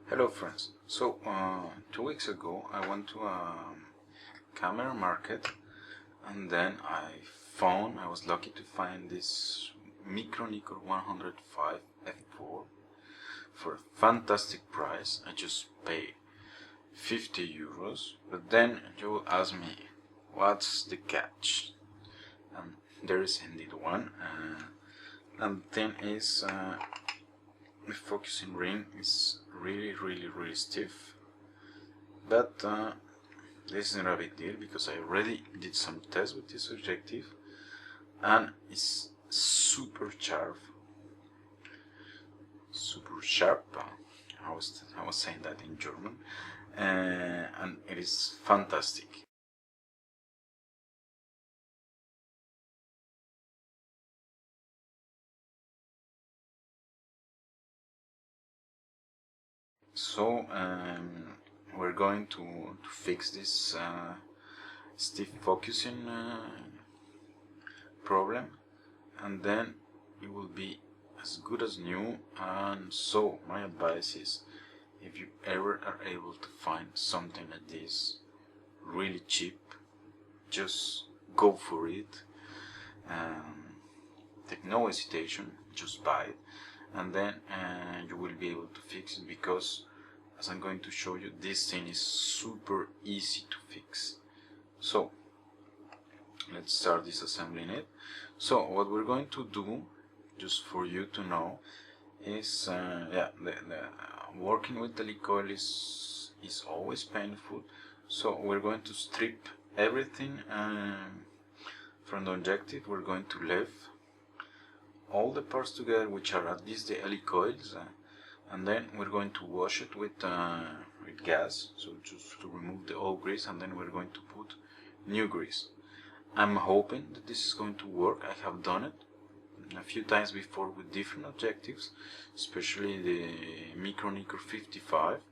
Hello friends. So 2 weeks ago I went to a camera market and then I was lucky to find this Micro-Nikkor 105 f4 for a fantastic price. I just paid 50 euros, but then you will ask me what's the catch, and there is indeed one, and the thing is the focusing ring is really stiff, but this is not a big deal because I already did some tests with this objective and it's super sharp. I was saying that in German, and it is fantastic. So we're going to fix this stiff focusing problem, and then it will be as good as new. And so my advice is, if you ever are able to find something like this really cheap, just go for it. Take no hesitation, just buy it, and then you will be able to fix it, because as I'm going to show you, this thing is super easy to fix. So let's start disassembling it. So what we're going to do, just for you to know, is working with the helicoil is always painful. So we're going to strip everything from the objective. We're going to leave all the parts together, which are at least the helicoils, and then we're going to wash it with gas, so just to remove the old grease, and then we're going to put new grease. I'm hoping that this is going to work. I have done it a few times before with different objectives, especially the Micro-Nikkor 55.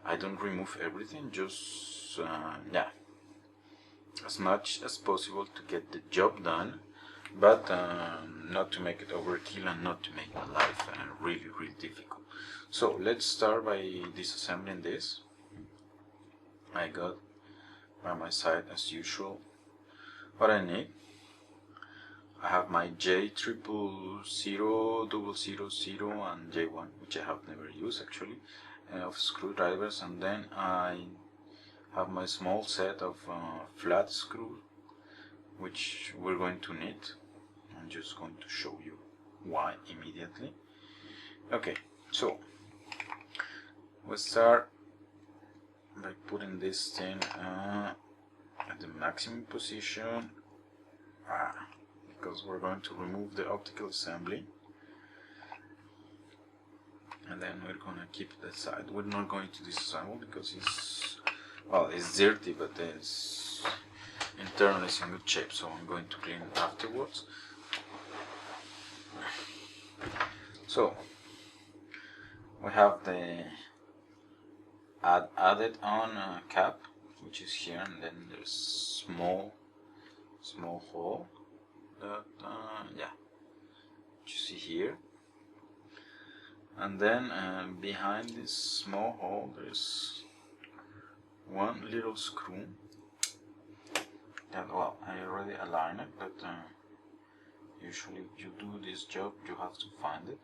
I don't remove everything, just as much as possible to get the job done, but not to make it overkill and not to make my life really difficult. So let's start by disassembling this. I got by my side, as usual, what I need. I have my J000000 and J1, which I have never used actually, of screwdrivers, and then I have my small set of flat screws, which we're going to need. I'm just going to show you why immediately. Okay, so we start by putting this thing at the maximum position, because we're going to remove the optical assembly, and then we're going to keep it aside. We're not going to disassemble because it's dirty, but it's internally in good shape, so I'm going to clean it afterwards. So we have the added on cap, which is here, and then there's small hole that you see here, and then behind this small hole there's one little screw that, well, I already aligned it, but usually if you do this job you have to find it.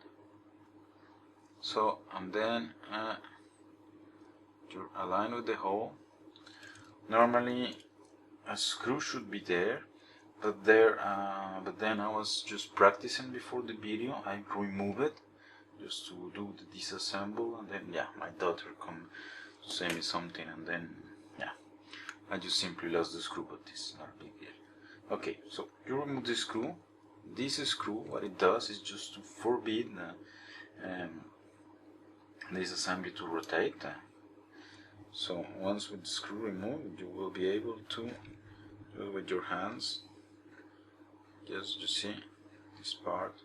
So, and then you're aligned with the hole. Normally a screw should be there, but then I was just practicing before the video. I remove it just to do the disassemble, and then my daughter come to say me something, and then I just simply lost the screw, but this is not a big deal. Okay, so you remove the screw. This screw, what it does is just to forbid this assembly to rotate. So once with the screw removed, you will be able to do it with your hands. Just you see, this part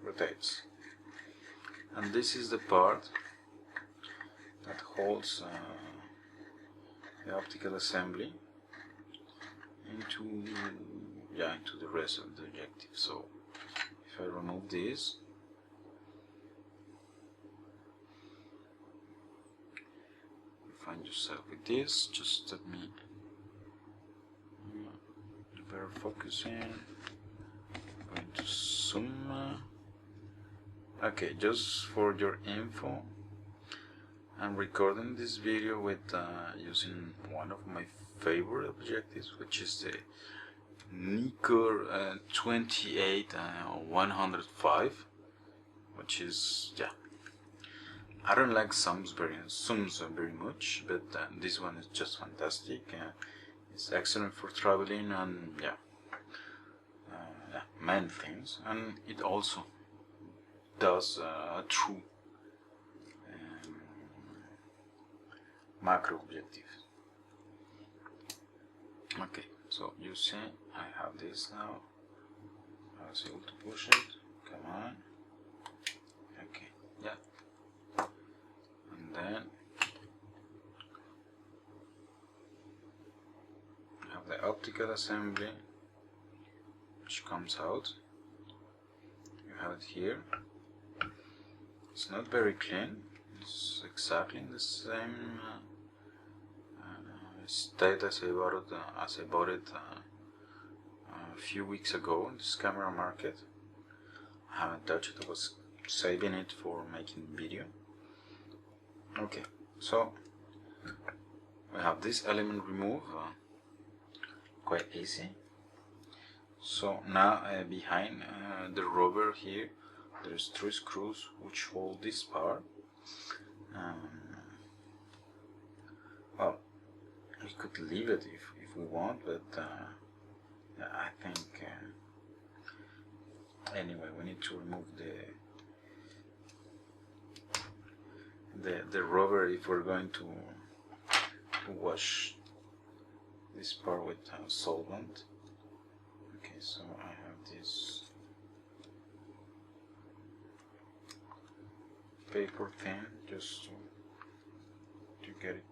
rotates, and this is the part that holds the optical assembly into the rest of the objective. So if I remove this, find yourself with this. Just let me better focusing. I'm going to zoom. Okay, just for your info, I'm recording this video with using one of my favorite objectives, which is the Nikon 28-105, which is, yeah, I don't like zooms very much, but this one is just fantastic. It's excellent for traveling and many things, and it also does a true macro objective. Okay, so you see I have this now. I was able to push it. Come on. Okay, yeah. And then you have the optical assembly, which comes out. You have it here. It's not very clean. It's exactly in the same state as I bought it a few weeks ago in this camera market. I haven't touched it. I was saving it for making video. Okay, so we have this element remove, quite easy. So now behind the rubber here, there's 3 screws which hold this part. Well, we could leave it if we want, but yeah, I think anyway we need to remove the rubber if we're going to wash this part with solvent. Okay, so I have this paper thin just to get it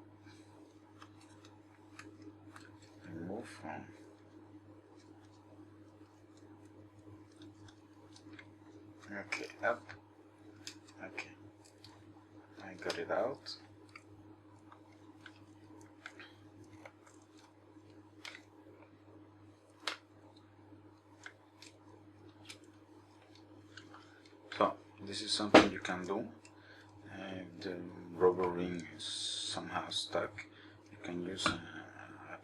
removed from. Okay, up. Okay, I got it out. So this is something you can do. If the rubber ring is somehow stuck, you can use a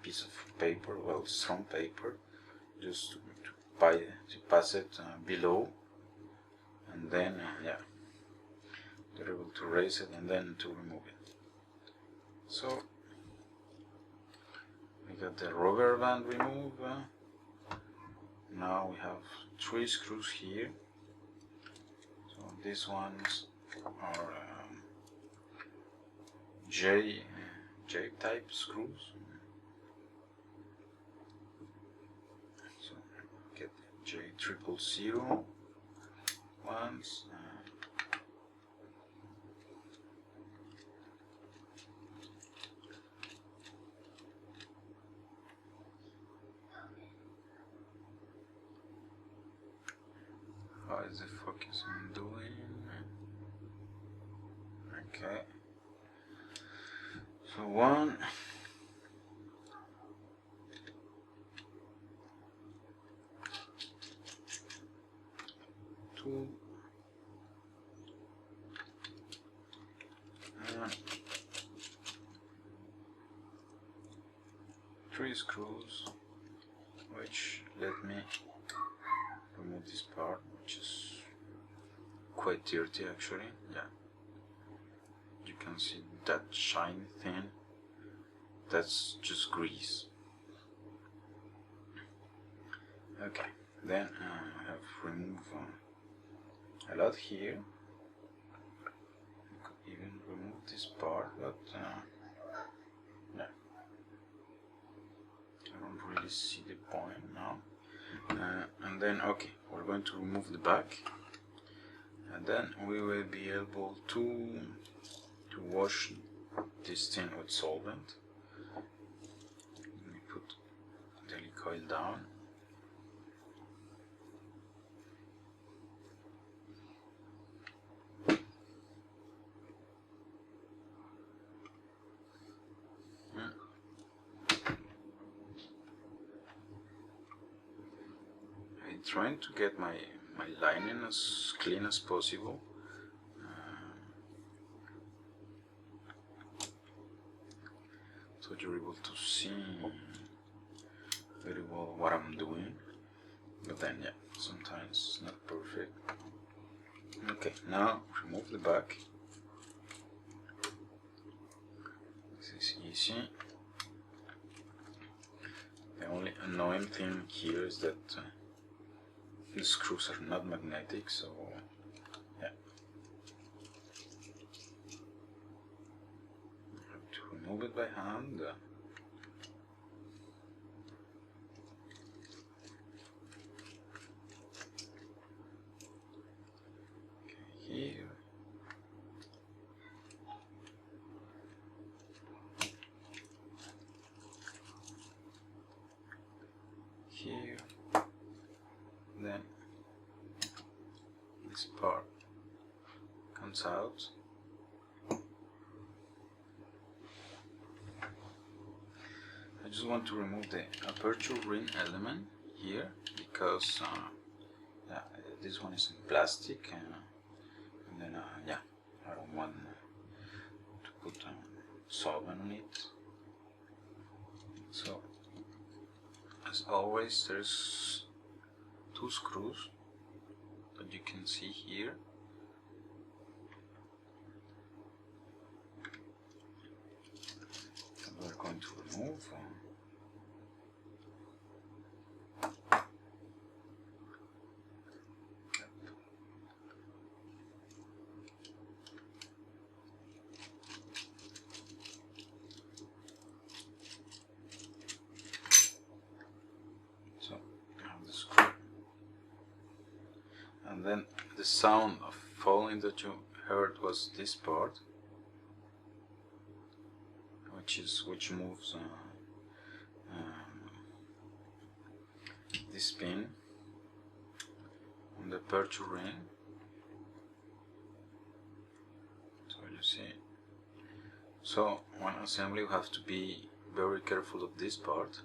piece of paper, well, strong paper, just to pass it below, and then yeah, you're able to raise it and then to remove it. So we got the rubber band removed. Now we have 3 screws here. So these ones are J type screws. So get J000 ones. How is the focusing doing? Okay. So 1, 2, and 3 screws, which let me remove this part, which is quite dirty actually. Yeah, you can see that shiny thing. That's just grease. Okay, then I have removed a lot here. You could even remove this part, but no, I don't really see the point now. And then okay, we're going to remove the back, and then we will be able to wash this thing with solvent. Let me put the coil down. trying to get my lining as clean as possible. So you're able to see very well what I'm doing, but then yeah, sometimes it's not perfect. Okay, now remove the back. This is easy. The only annoying thing here is that the screws are not magnetic, so yeah. I have to remove it by hand. Here. Here. Then this part comes out. I just want to remove the aperture ring element here because yeah, this one is in plastic. And then yeah, I don't want to put solvent on it. So as always, there's two screws that you can see here. And we're going to remove. And then the sound of falling that you heard was this part, which moves this pin on the aperture ring. So you see. So when assembly, you have to be very careful of this part.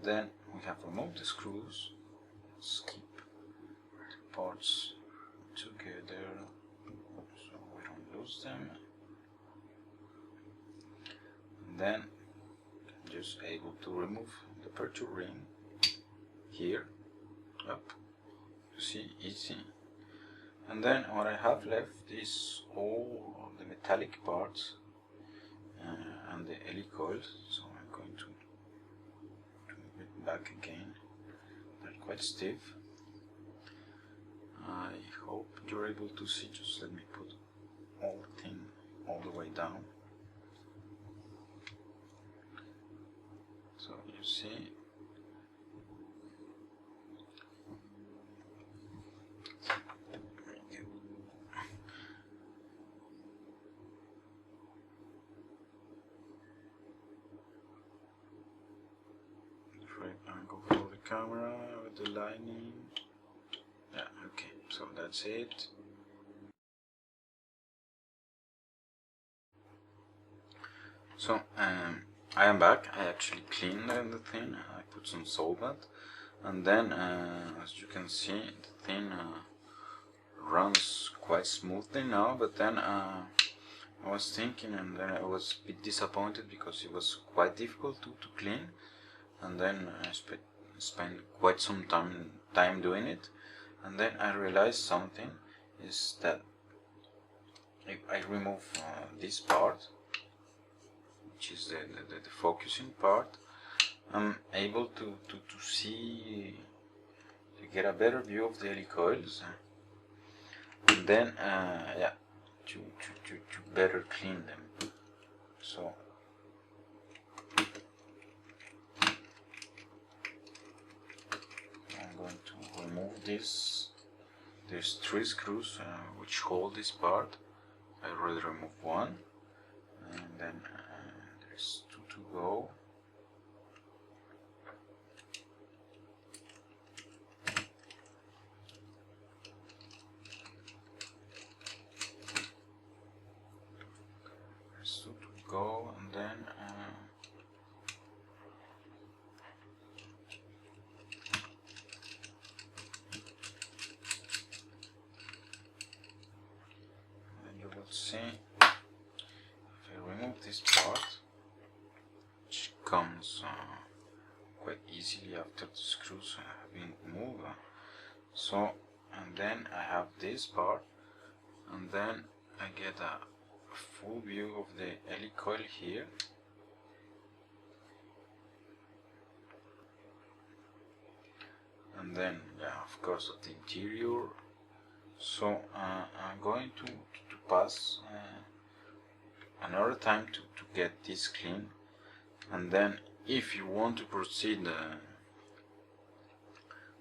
Then we have removed the screws. Let's keep the parts together so we don't lose them. And then just able to remove the aperture ring here. Up. You see, easy. And then what I have left is all of the metallic parts and the helicoils. So I'm going to back again. They're quite stiff. I hope you're able to see. Just let me put all the thing all the way down. So you see. Angle for the camera with the lining. Yeah, okay, so that's it. So I am back. I actually cleaned the thing. I put some solvent, and then as you can see, the thing runs quite smoothly now. But then I was thinking, and then I was a bit disappointed because it was quite difficult to clean. And then I spent quite some time doing it, and then I realized something is that if I remove this part, which is the focusing part, I'm able to see, to get a better view of the helicoils, and then yeah, to better clean them. So going to remove this. There's 3 screws which hold this part. I already removed one, and then there's 2 to go. There's 2 to go, and then see, if I remove this part, which comes quite easily after the screws have been moved, so, and then I have this part, and then I get a full view of the helicoil here. And then, yeah, of course, of the interior. So I'm going to pass another time to get this clean, and then if you want to proceed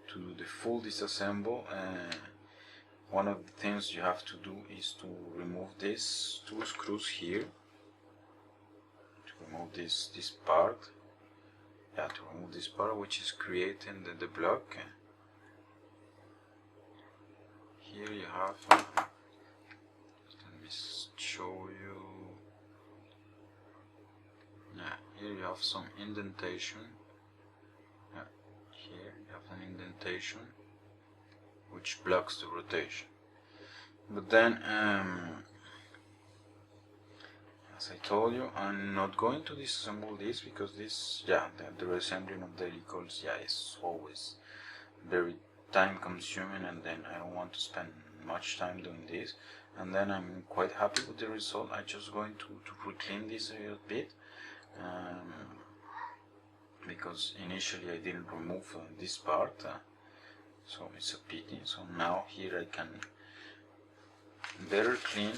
to do the full disassemble, one of the things you have to do is to remove these two screws here, to remove this part. Yeah, to remove this part which is creating the block. Here you have, let me show you, yeah, here you have some indentation, yeah, here you have an indentation which blocks the rotation. But then, as I told you, I'm not going to disassemble this because this, yeah, the reassembling of the helicoils, yeah, is always very time consuming, and then I don't want to spend much time doing this, and then I'm quite happy with the result. I'm just going to re-clean this a little bit, because initially I didn't remove this part, so it's a pity. So now here I can better clean,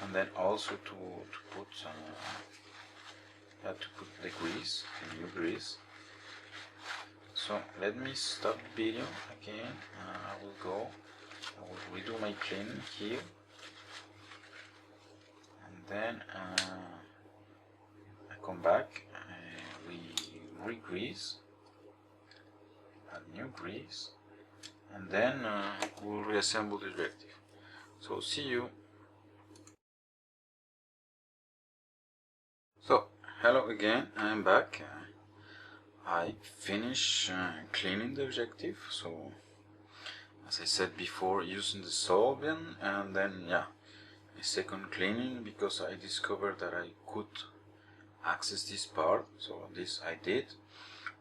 and then also to put the grease, the new grease. So let me stop the video again. I will redo my cleaning here, and then I come back, we re-grease, add new grease, and then we'll reassemble the objective. So see you. So hello again, I'm back. I finished cleaning the objective, so as I said before, using the solvent, and then, yeah, a second cleaning because I discovered that I could access this part, so this I did.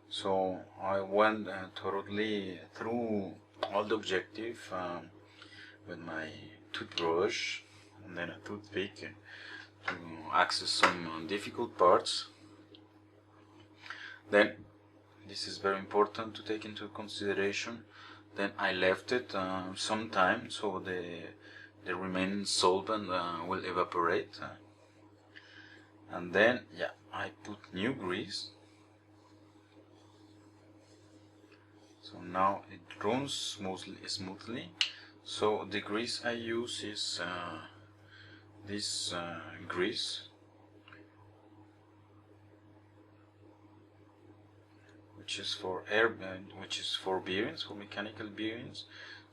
So I went thoroughly through all the objective with my toothbrush and then a toothpick to access some difficult parts. Then, this is very important to take into consideration, then I left it some time so the remaining solvent will evaporate, and then, yeah, I put new grease, so now it runs smoothly. So the grease I use is this grease, which is for bearings, for mechanical bearings.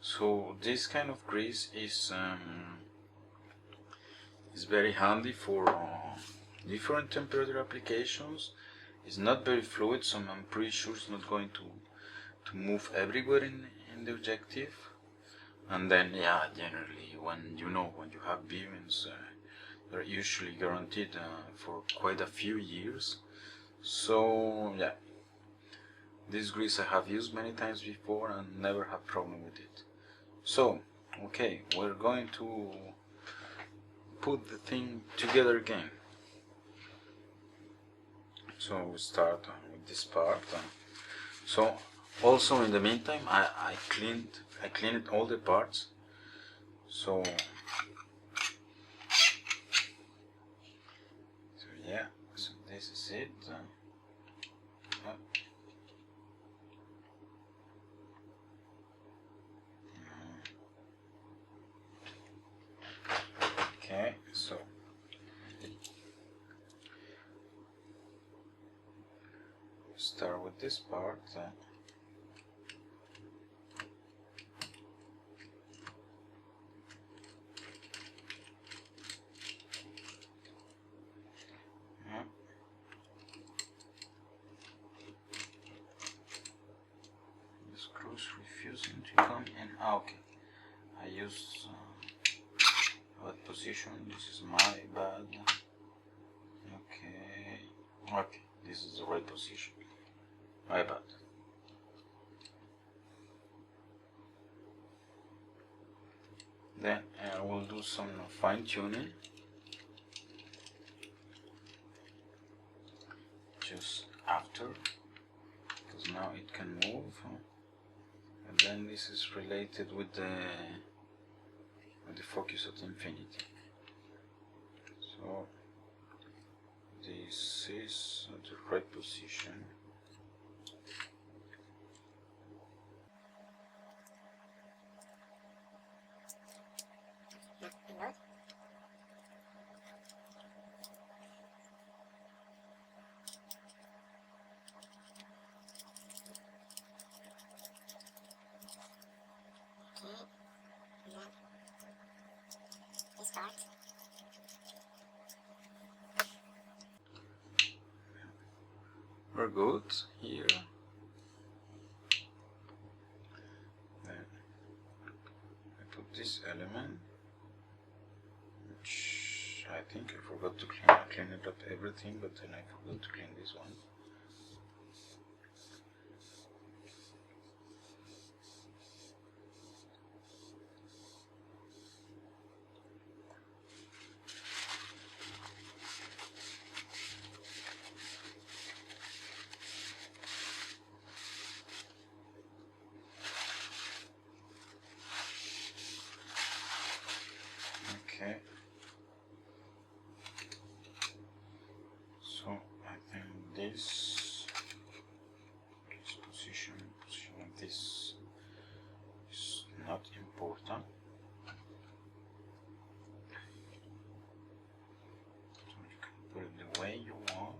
So this kind of grease is very handy for different temperature applications. It's not very fluid, so I'm pretty sure it's not going to move everywhere in the objective. And then, yeah, generally when you have bearings, they're usually guaranteed for quite a few years. So yeah, this grease I have used many times before and never had problem with it. So, okay, we're going to put the thing together again. So we start with this part. So also in the meantime, I cleaned all the parts. So yeah, so this is it. Okay, so start with this part. The screws refusing to come in. Okay, I used what position. This is my bad. Okay, this is the right position. My bad. Then I will do some fine tuning. Just after, because now it can move, and then this is related with the focus at infinity. So this is at the right position. We're good here. Then I put this element, which I think I forgot to clean it up everything, but then I forgot to clean this one. Okay, so I think this position of this is not important. So you can put it the way you want.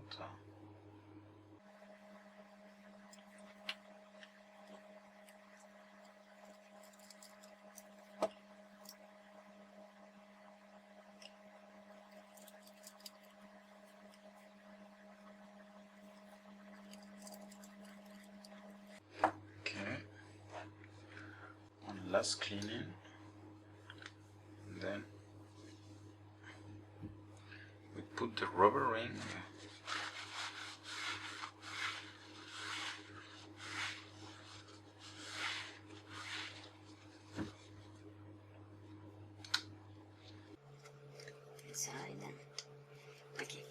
Last cleaning, and then we put the rubber ring inside then. Okay.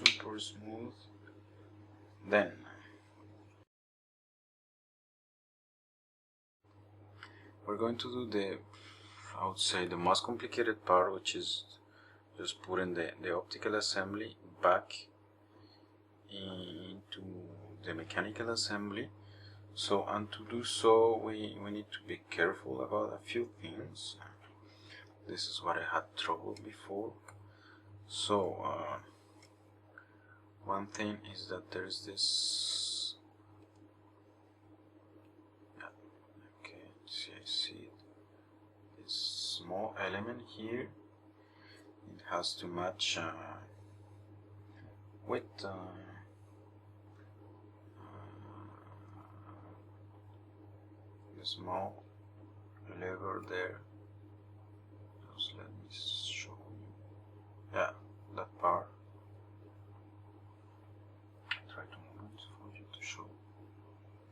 super smooth. Then we're going to do the, I would say, the most complicated part, which is just putting the optical assembly back into the mechanical assembly. So, and to do so, we need to be careful about a few things. This is what I had trouble before. So one thing is that there's this, okay, see, I see it, this small element here. It has to match with the small lever there. Just let me show you. Yeah, that part. Try to move it for you to show.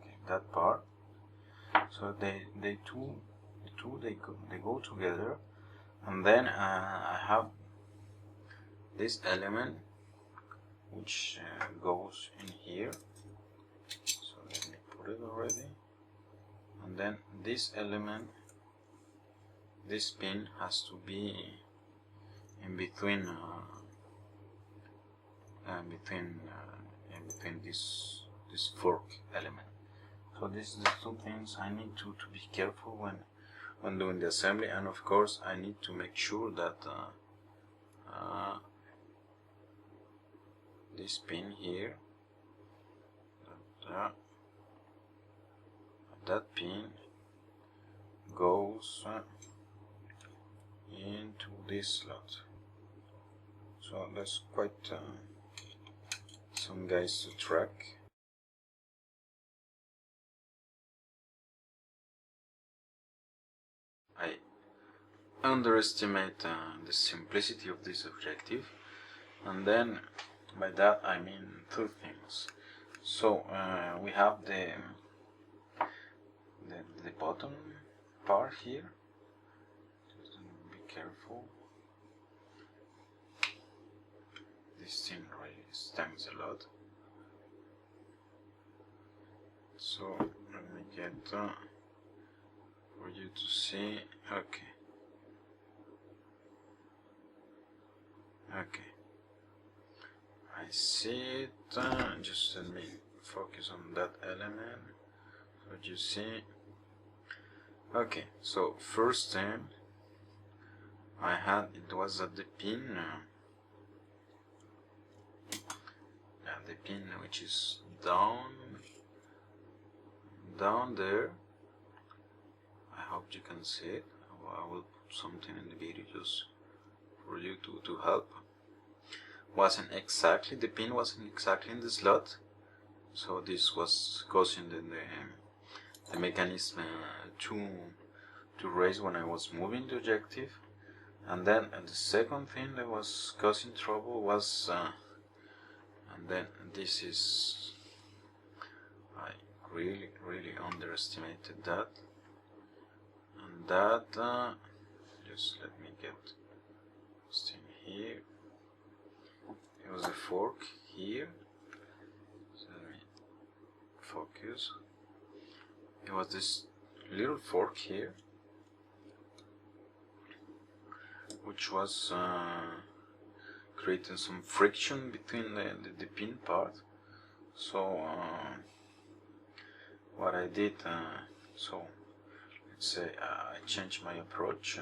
Okay, that part. So they go together, and then I have this element which goes in here. So let me put it already, and then this element, this pin has to be in between this fork element. So these are the two things I need to be careful when doing the assembly, and of course I need to make sure that this pin here, that pin goes into this slot. So that's quite some guys to track. I underestimate the simplicity of this objective, and then by that I mean two things. So we have the bottom part here. Just be careful. This thing really stings a lot. So let me get for you to see. Okay. I see it. Just let me focus on that element. What you see? Okay. So first thing I had, it was at the pin. The pin which is down there. I hope you can see it. I will put something in the video just for you to help. The pin wasn't exactly in the slot, so this was causing the mechanism to raise when I was moving the objective. And then the second thing that was causing trouble was and then this is, I really underestimated that. And that just let me get this thing here. It was a fork here. So let me focus. It was this little fork here, which was creating some friction between the pin part. So what I did, so let's say I changed my approach,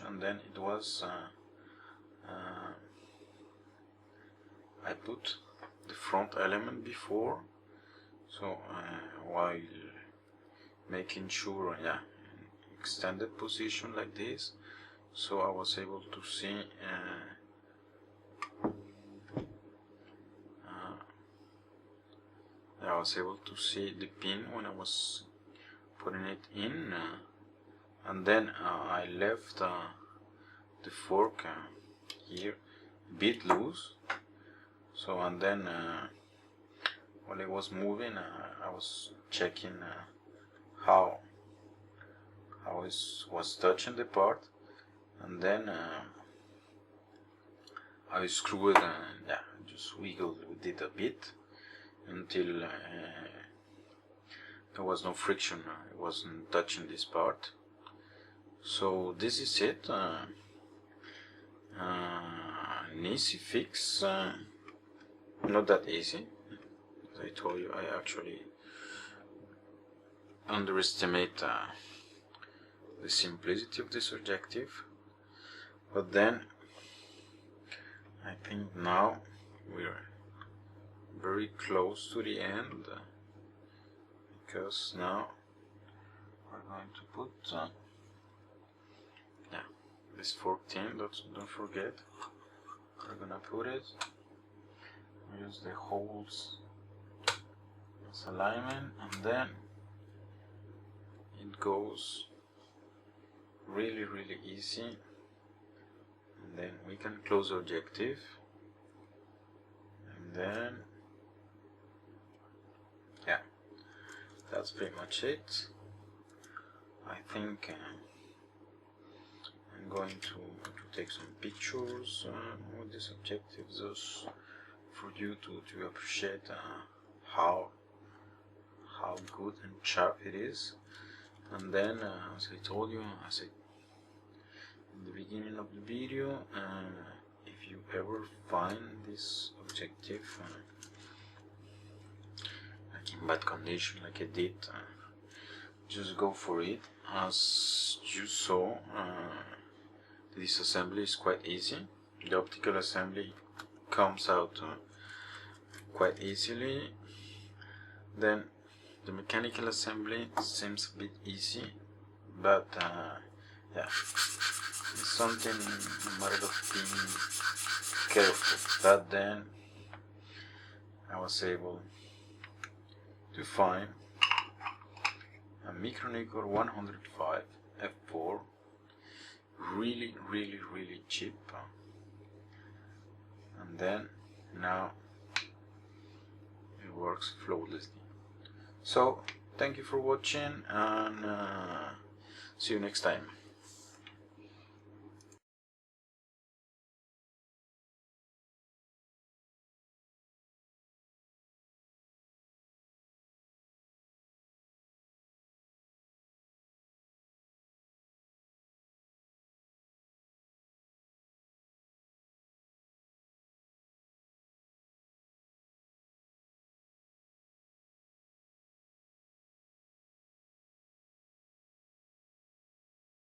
and then it was I put the front element before, so while making sure, extended position like this, so I was able to see the pin when I was putting it in, and then I left the fork here a bit loose. So and then while it was moving, I was checking how it was touching the part, and then I screwed and just wiggled with it a bit until there was no friction. It wasn't touching this part. So this is it. An easy fix. Not that easy. As I told you, I actually underestimate the simplicity of this objective. But then I think now we're very close to the end, because now we're going to put this fork thing. Don't forget, we're gonna put it. Use the holes as alignment, and then it goes really easy, and then we can close the objective, and then that's pretty much it. I think I'm going to take some pictures with this objective, just for you to appreciate how good and sharp it is. And then as I told you, in the beginning of the video, if you ever find this objective like in bad condition like I did, just go for it. As you saw, the disassembly is quite easy. The optical assembly comes out quite easily. Then the mechanical assembly seems a bit easy, but It's something a matter of being careful. But then I was able to find a Micro-Nikkor 105 f4, really cheap, and then now it works flawlessly. So thank you for watching, and see you next time.